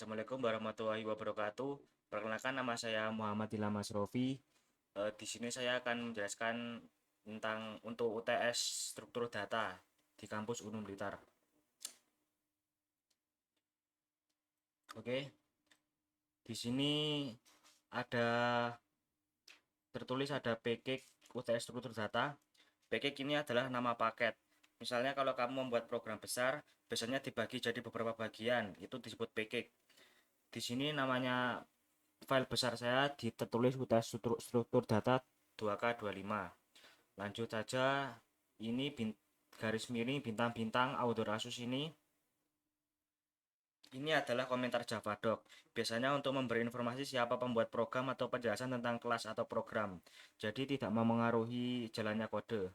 Assalamualaikum warahmatullahi wabarakatuh. Perkenalkan nama saya Muhammad Ilham Asrofi. Di sini saya akan menjelaskan tentang untuk UTS struktur data di kampus Unum Blitar. Oke, di sini ada tertulis ada package UTS struktur data. Package ini adalah nama paket. Misalnya kalau kamu membuat program besar, biasanya dibagi jadi beberapa bagian, itu disebut package. Di sini namanya file besar saya tertulis UTS struktur data 2K25. Lanjut saja, ini garis miring bintang-bintang author Asus ini adalah komentar Javadoc. Biasanya untuk memberi informasi siapa pembuat program atau penjelasan tentang kelas atau program. Jadi tidak memengaruhi jalannya kode.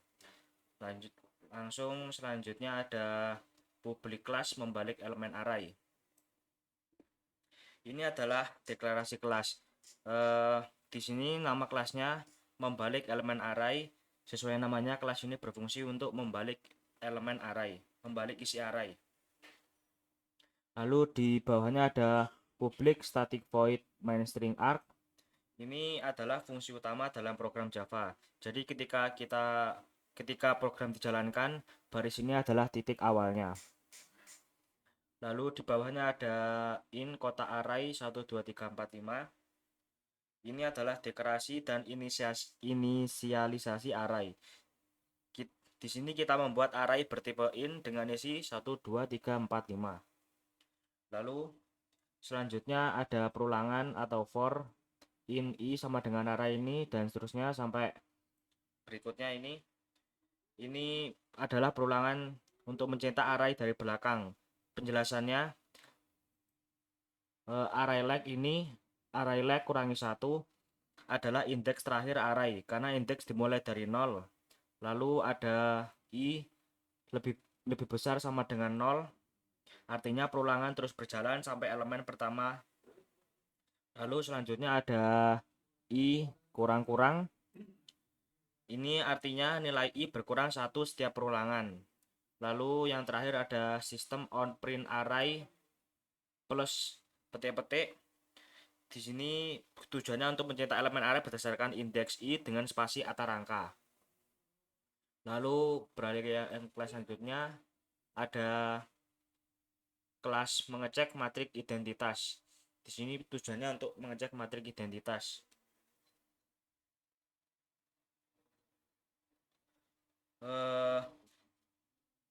Lanjut langsung selanjutnya ada public class membalik elemen array. Ini adalah deklarasi kelas. Di sini nama kelasnya membalik elemen array. Sesuai namanya, kelas ini berfungsi untuk membalik elemen array, membalik isi array. Lalu di bawahnya ada public static void main string arg. Ini adalah fungsi utama dalam program Java. Jadi ketika program dijalankan, baris ini adalah titik awalnya. Lalu di bawahnya ada in kotak array 1 2 3 4 5. Ini adalah deklarasi dan inisialisasi array. Di sini kita membuat array bertipe in dengan isi 1 2 3 4 5. Lalu selanjutnya ada perulangan atau for in i sama dengan array ini dan seterusnya sampai berikutnya ini adalah perulangan untuk mencetak array dari belakang. Penjelasannya, array leg kurangi 1 adalah indeks terakhir array karena indeks dimulai dari 0. Lalu ada i lebih lebih besar sama dengan 0, artinya perulangan terus berjalan sampai elemen pertama. Lalu selanjutnya ada i kurang-kurang, ini artinya nilai i berkurang 1 setiap perulangan. Lalu yang terakhir ada sistem on print array plus petik-petik. Di sini tujuannya untuk mencetak elemen array berdasarkan indeks i dengan spasi antar angka. Lalu beralih ke kelas selanjutnya, ada kelas mengecek matrik identitas. Di sini tujuannya untuk mengecek matrik identitas.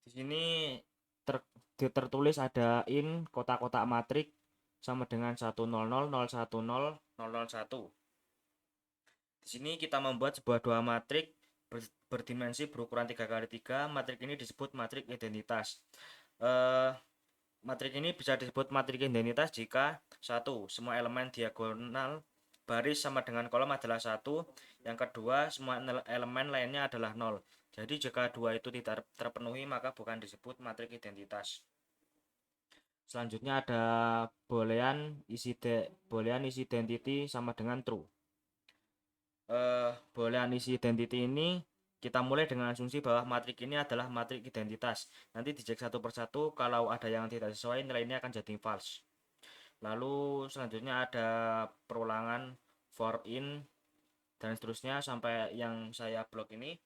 Di sini tertulis ada in kotak-kotak matrik sama dengan 100 010 001. Di sini kita membuat sebuah dua matrik berdimensi berukuran 3x3. Matrik ini disebut matrik identitas. Matrik ini bisa disebut matrik identitas jika satu, semua elemen diagonal baris sama dengan kolom adalah 1. Yang kedua, semua elemen lainnya adalah 0. Jadi jika dua itu tidak terpenuhi maka bukan disebut matrik identitas. Selanjutnya ada boolean isi identity sama dengan true. Boolean isi identity ini kita mulai dengan asumsi bahwa matrik ini adalah matrik identitas. Nanti dicek satu persatu, kalau ada yang tidak sesuai nilainya akan jadi false. Lalu selanjutnya ada perulangan for in dan seterusnya sampai yang saya blok ini.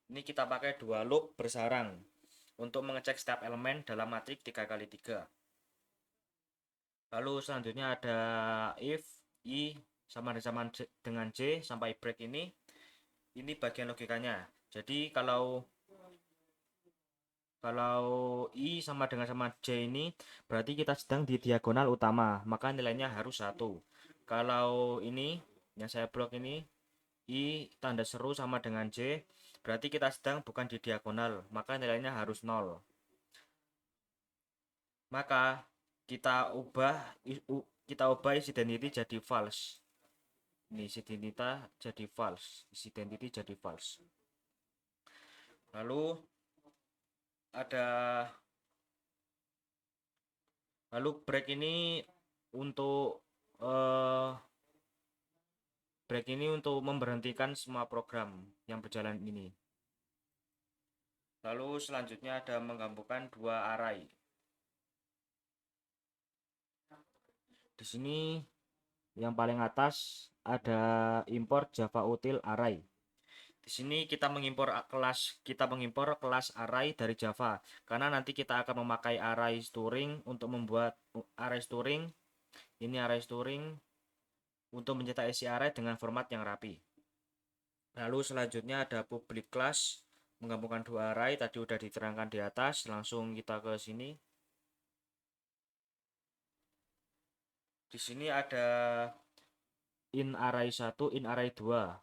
Ini kita pakai dua loop bersarang untuk mengecek setiap elemen dalam matrik 3x3. Lalu selanjutnya ada if i sama dengan j sampai break ini bagian logikanya. Jadi kalau i sama j ini berarti kita sedang di diagonal utama, maka nilainya harus 1. Kalau ini yang saya blok ini i tanda seru sama dengan j, berarti kita sedang bukan di diagonal, maka nilainya harus 0. Maka kita ubah isi identity jadi false. Ini isi identity jadi false. Lalu ada break ini untuk memberhentikan semua program yang berjalan ini. Lalu selanjutnya ada menggabungkan dua array. Di sini yang paling atas ada import Java Util Array. Di sini kita mengimpor kelas array dari Java karena nanti kita akan memakai array storing untuk membuat array storing. Ini array storing untuk mencetak isi array dengan format yang rapi. Lalu selanjutnya ada public class menggabungkan dua array, tadi udah diterangkan di atas. Langsung kita ke sini. Di sini ada in array 1, in array 2.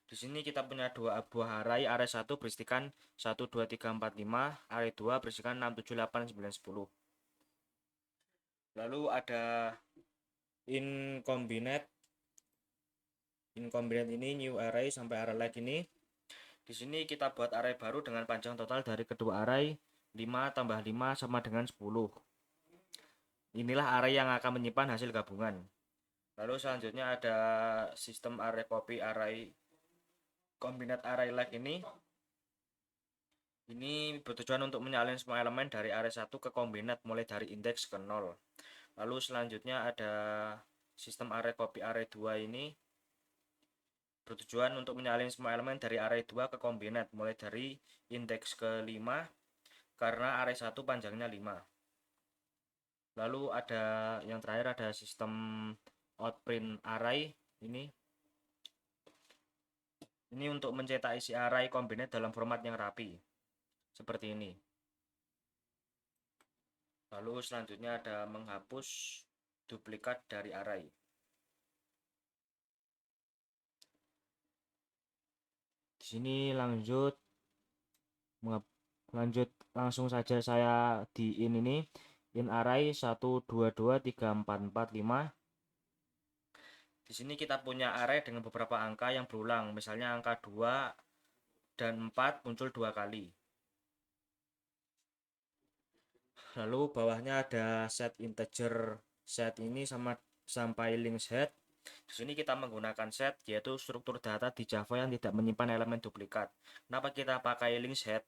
Di sini kita punya dua buah array. Array 1 berisikan 1, 2, 3, 4, 5. Array 2 berisikan 6, 7, 8, 9, 10. Lalu ada in combinate. In combinate ini new array sampai array like ini. Di sini kita buat array baru dengan panjang total dari kedua array 5 tambah 5 sama dengan 10. Inilah array yang akan menyimpan hasil gabungan. Lalu selanjutnya ada sistem array copy array combinate array like ini. Ini bertujuan untuk menyalin semua elemen dari array 1 ke combinate mulai dari indeks ke 0. Lalu selanjutnya ada sistem array copy array 2 ini bertujuan untuk menyalin semua elemen dari array 2 ke combinate mulai dari indeks ke 5 karena array 1 panjangnya 5. Lalu ada yang terakhir ada sistem outprint array ini. Ini untuk mencetak isi array combinate dalam format yang rapi. Seperti ini. Lalu selanjutnya ada menghapus duplikat dari array. Di sini lanjut langsung saja saya di ini in array 1 2 2 3 4 4 5. Di sini kita punya array dengan beberapa angka yang berulang, misalnya angka 2 dan 4 muncul 2 kali. Lalu bawahnya ada set integer set ini sampai link set. Di sini kita menggunakan set, yaitu struktur data di Java yang tidak menyimpan elemen duplikat. Kenapa kita pakai link set?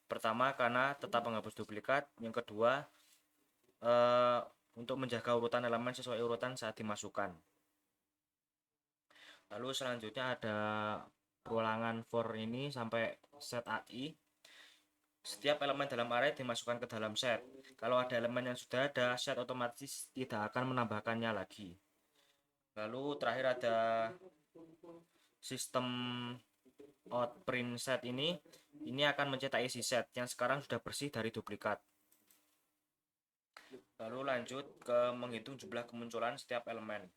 Pertama karena tetap menghapus duplikat, yang kedua untuk menjaga urutan elemen sesuai urutan saat dimasukkan. Lalu selanjutnya ada perulangan for ini sampai set AI. Setiap elemen dalam array dimasukkan ke dalam set. Kalau ada elemen yang sudah ada, set otomatis tidak akan menambahkannya lagi. Lalu terakhir ada sistem outprint set ini akan mencetak isi set yang sekarang sudah bersih dari duplikat. Lalu lanjut ke menghitung jumlah kemunculan setiap elemen.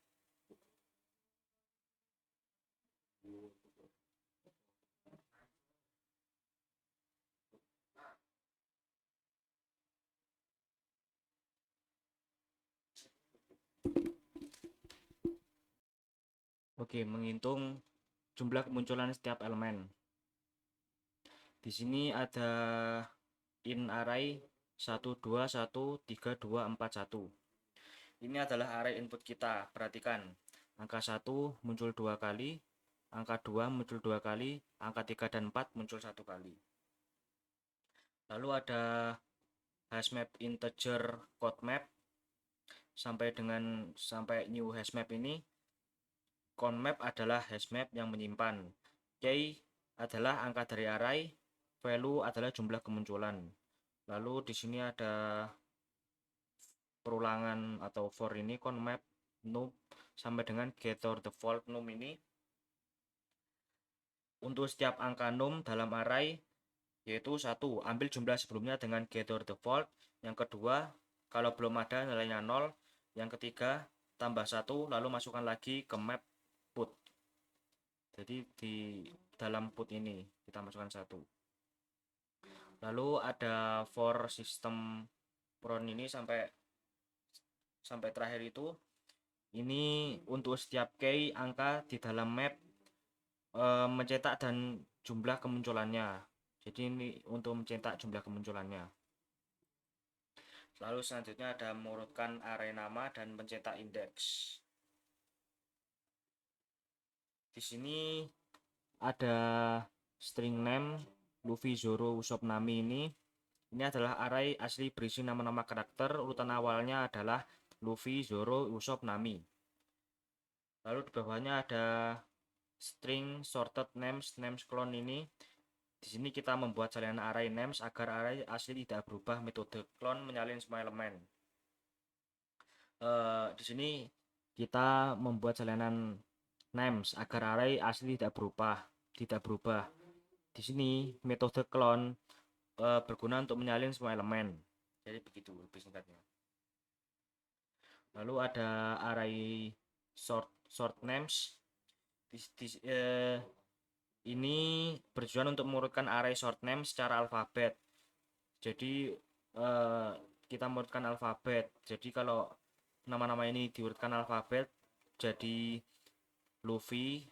Oke, menghitung jumlah kemunculan setiap elemen. Di sini ada in array 1 2 1 3 2 4 1. Ini adalah array input kita. Perhatikan, angka 1 muncul 2 kali, angka 2 muncul 2 kali, angka 3 dan 4 muncul 1 kali. Lalu ada hashmap integer code map sampai new hashmap ini. Conmap adalah hashmap yang menyimpan. Key adalah angka dari array, value adalah jumlah kemunculan. Lalu di sini ada perulangan atau for ini conmap num sampai dengan getter default num ini. Untuk setiap angka num dalam array yaitu 1, ambil jumlah sebelumnya dengan getter default. Yang kedua, kalau belum ada nilainya 0. Yang ketiga, tambah 1 lalu masukkan lagi ke map put. Jadi di dalam put ini kita masukkan 1. Lalu ada for sistem pron ini sampai terakhir itu. Ini untuk setiap key angka di dalam map mencetak dan jumlah kemunculannya. Jadi ini untuk mencetak jumlah kemunculannya. Lalu selanjutnya ada mengurutkan array nama dan mencetak indeks. Di sini ada string name Luffy Zoro Usop Nami ini. Ini adalah array asli berisi nama-nama karakter, urutan awalnya adalah Luffy, Zoro, Usopp, Nami. Lalu di bawahnya ada string sorted names, names clone ini. Di sini kita membuat salinan array names agar array asli tidak berubah. Metode clone menyalin semua elemen. Di sini kita membuat salinan names agar array asli tidak berubah. Di sini metode clone berguna untuk menyalin semua elemen. Jadi begitu lebih singkatnya. Lalu ada array sort names. Ini bertujuan untuk mengurutkan array short name secara alfabet. Jadi kita mengurutkan alfabet. Jadi kalau nama-nama ini diurutkan alfabet jadi Luffy,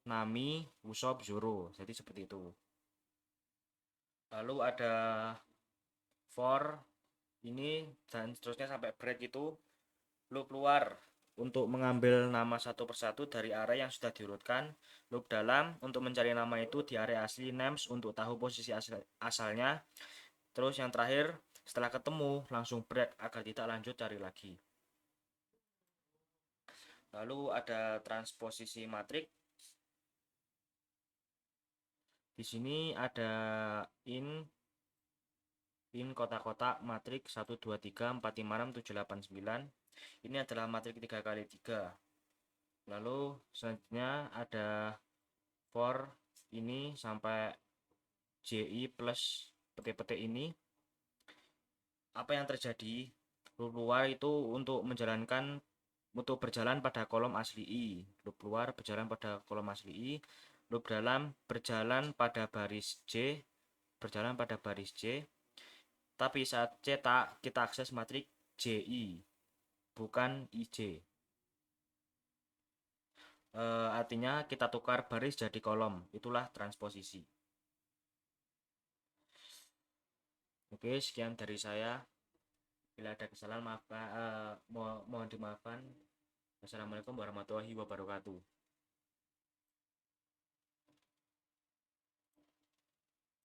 Nami, Usopp, Zoro. Jadi seperti itu. Lalu ada for ini dan seterusnya sampai break itu loop luar untuk mengambil nama satu persatu dari array yang sudah diurutkan, loop dalam untuk mencari nama itu di array asli names untuk tahu posisi asalnya, terus yang terakhir setelah ketemu langsung break agar tidak lanjut cari lagi. Lalu ada transposisi matrik. Di sini ada in kotak-kotak matrik 1 2 3 4 5 6 7 8 9. Ini adalah matrik 3 kali 3. Lalu selanjutnya ada for ini sampai JI plus petik-petik ini. Apa yang terjadi? Loop luar itu untuk berjalan pada kolom asli I. Loop luar berjalan pada kolom asli I. Loop dalam berjalan pada baris J. Tapi saat cetak kita akses matrik JI, bukan IJ. Artinya kita tukar baris jadi kolom. Itulah transposisi. Oke, sekian dari saya. Bila ada kesalahan mohon dimaafkan. Wassalamualaikum warahmatullahi wabarakatuh.